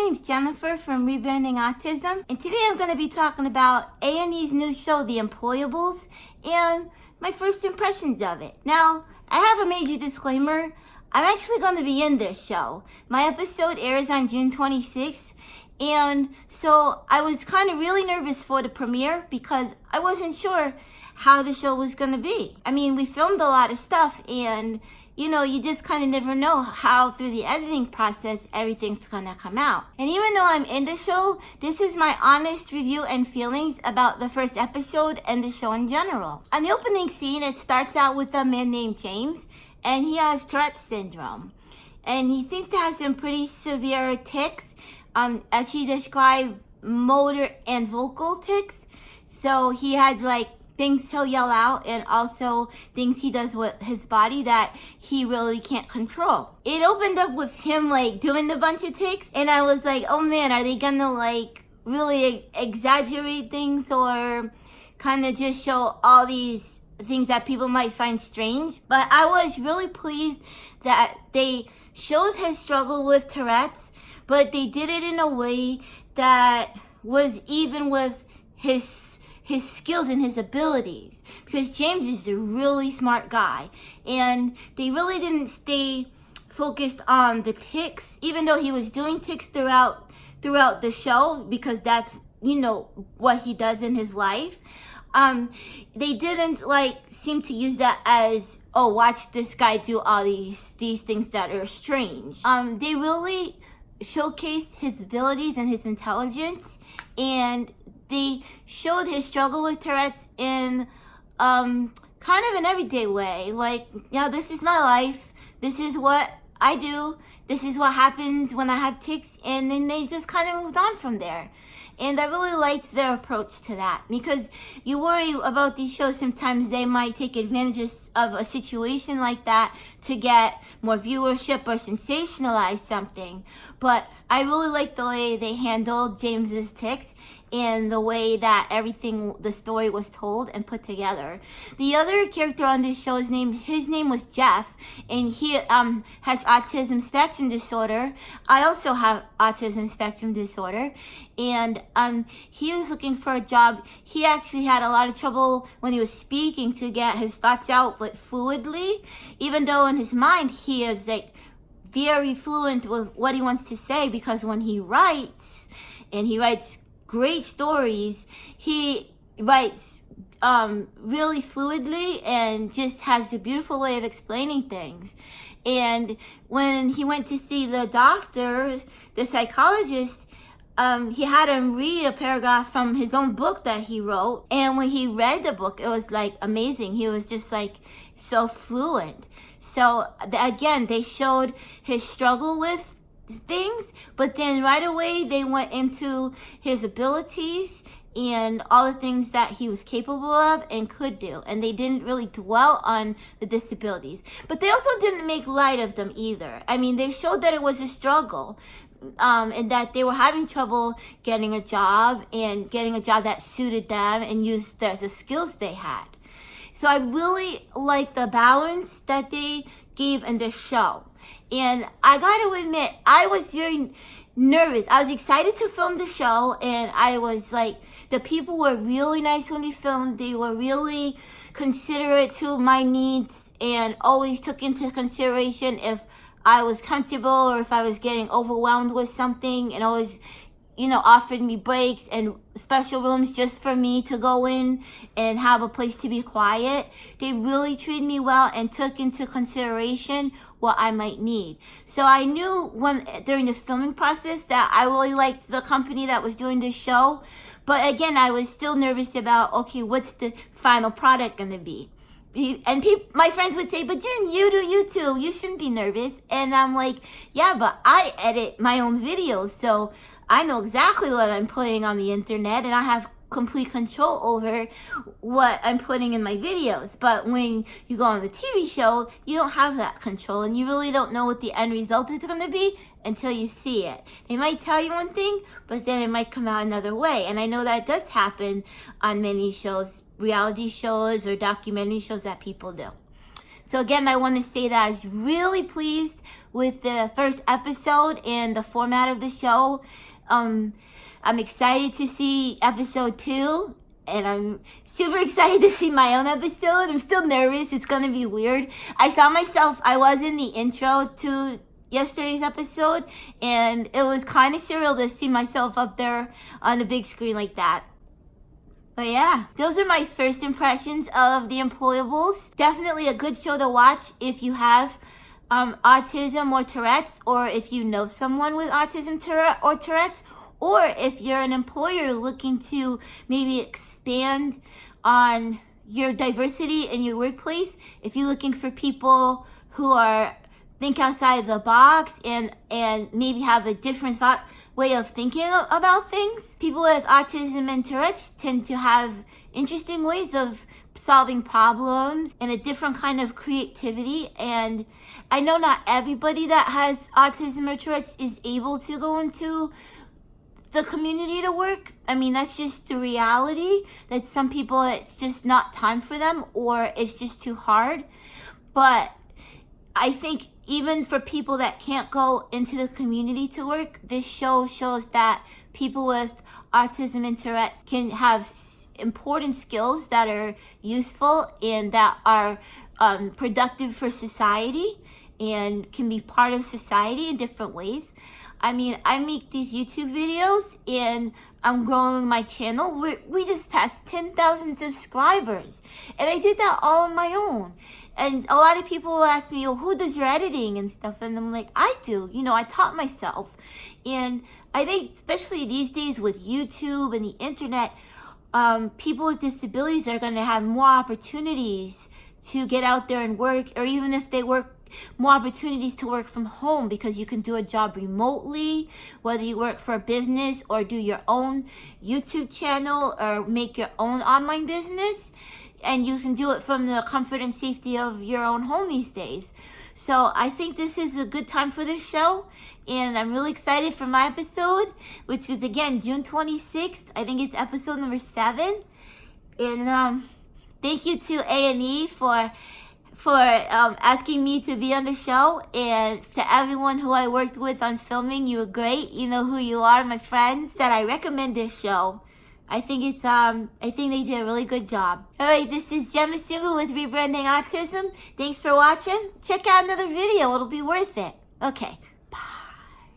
name's Jennifer from Rebranding Autism, and today I'm going to be talking about A&E's new show, The Employables, and my first impressions of it. Now, I have a major disclaimer. I'm actually going to be in this show. My episode airs on June 26th, and so I was kind of really nervous for the premiere because I wasn't sure how the show was going to be. I mean, we filmed a lot of stuff, and you just kind of never know how through the editing process everything's gonna come out. And even though I'm in the show, this is my honest review and feelings about the first episode and the show in general. On the opening scene, it starts out with a man named James, and he has Tourette's syndrome. And he seems to have some pretty severe tics, as he described, motor and vocal tics. So he has things he'll yell out, and also things he does with his body that he really can't control. It opened up with him doing a bunch of takes, and I was like, oh man, are they gonna really exaggerate things or kind of just show all these things that people might find strange? But I was really pleased that they showed his struggle with Tourette's, but they did it in a way that was even with his skills and his abilities, because James is a really smart guy, and they really didn't stay focused on the tics, even though he was doing tics throughout the show, because that's what he does in his life. They didn't seem to use that as, oh, watch this guy do all these things that are strange. They really showcased his abilities and his intelligence, and they showed his struggle with Tourette's in kind of an everyday way. This is my life. This is what I do. This is what happens when I have tics. And then they just kind of moved on from there. And I really liked their approach to that, because you worry about these shows, sometimes they might take advantage of a situation like that to get more viewership or sensationalize something. But I really liked the way they handled James's tics and the way that the story was told and put together. The other character on this show, his name was Jeff, and he has autism spectrum disorder. I also have autism spectrum disorder, and he was looking for a job. He actually had a lot of trouble when he was speaking to get his thoughts out, but fluidly, even though in his mind he is very fluent with what he wants to say, because when he writes, and he writes great stories, he writes really fluidly and just has a beautiful way of explaining things. And when he went to see the doctor, the psychologist, he had him read a paragraph from his own book that he wrote. And when he read the book, it was amazing. He was just so fluent. So again, they showed his struggle with things, but then right away they went into his abilities and all the things that he was capable of and could do, and they didn't really dwell on the disabilities, but they also didn't make light of them either. I mean, they showed that it was a struggle, and that they were having trouble getting a job and getting a job that suited them and used the skills they had. So I really like the balance that they gave in this show. And I gotta admit, I was very nervous. I was excited to film the show, and I was the people were really nice when we filmed. They were really considerate to my needs and always took into consideration if I was comfortable or if I was getting overwhelmed with something, and always offered me breaks and special rooms just for me to go in and have a place to be quiet. They really treated me well and took into consideration what I might need. So I knew during the filming process that I really liked the company that was doing this show. But again, I was still nervous about, okay, what's the final product going to be? And my friends would say, but Jen, you do YouTube. You shouldn't be nervous. And I'm like, yeah, but I edit my own videos, so I know exactly what I'm putting on the internet, and I have complete control over what I'm putting in my videos. But when you go on the TV show, you don't have that control, and you really don't know what the end result is going to be until you see it. They might tell you one thing, but then it might come out another way. And I know that does happen on many shows, reality shows or documentary shows that people do. So again, I want to say that I was really pleased with the first episode and the format of the show. I'm excited to see episode 2, and I'm super excited to see my own episode. I'm still nervous. It's going to be weird. I was in the intro to yesterday's episode, and it was kind of surreal to see myself up there on the big screen like that. But yeah, those are my first impressions of the Employables. Definitely a good show to watch if you have autism or Tourette's, or if you know someone with autism or Tourette's, or if you're an employer looking to maybe expand on your diversity in your workplace. If you're looking for people who think outside the box and maybe have a different way of thinking about things. People with autism and Tourette's tend to have interesting ways of solving problems and a different kind of creativity. And I know not everybody that has autism or Tourette's is able to go into the community to work. I mean, that's just the reality, that some people, it's just not time for them, or it's just too hard. But I think even for people that can't go into the community to work, this show shows that people with autism and Tourette's can have important skills that are useful and that are productive for society and can be part of society in different ways. I mean, I make these YouTube videos and I'm growing my channel. We just passed 10,000 subscribers, and I did that all on my own. And a lot of people will ask me, well, who does your editing and stuff? And I'm like, I do. I taught myself. And I think especially these days with YouTube and the internet, people with disabilities are going to have more opportunities to get out there and work, or even if they work, more opportunities to work from home, because you can do a job remotely, whether you work for a business or do your own YouTube channel or make your own online business. And you can do it from the comfort and safety of your own home these days. So I think this is a good time for this show. And I'm really excited for my episode, which is, again, June 26th. I think it's episode number 7. And thank you to A&E for asking me to be on the show. And to everyone who I worked with on filming, you were great. You know who you are, my friends, that I recommend this show. I think they did a really good job. All right, this is Msumba with Rebranding Autism. Thanks for watching. Check out another video. It'll be worth it. Okay, bye.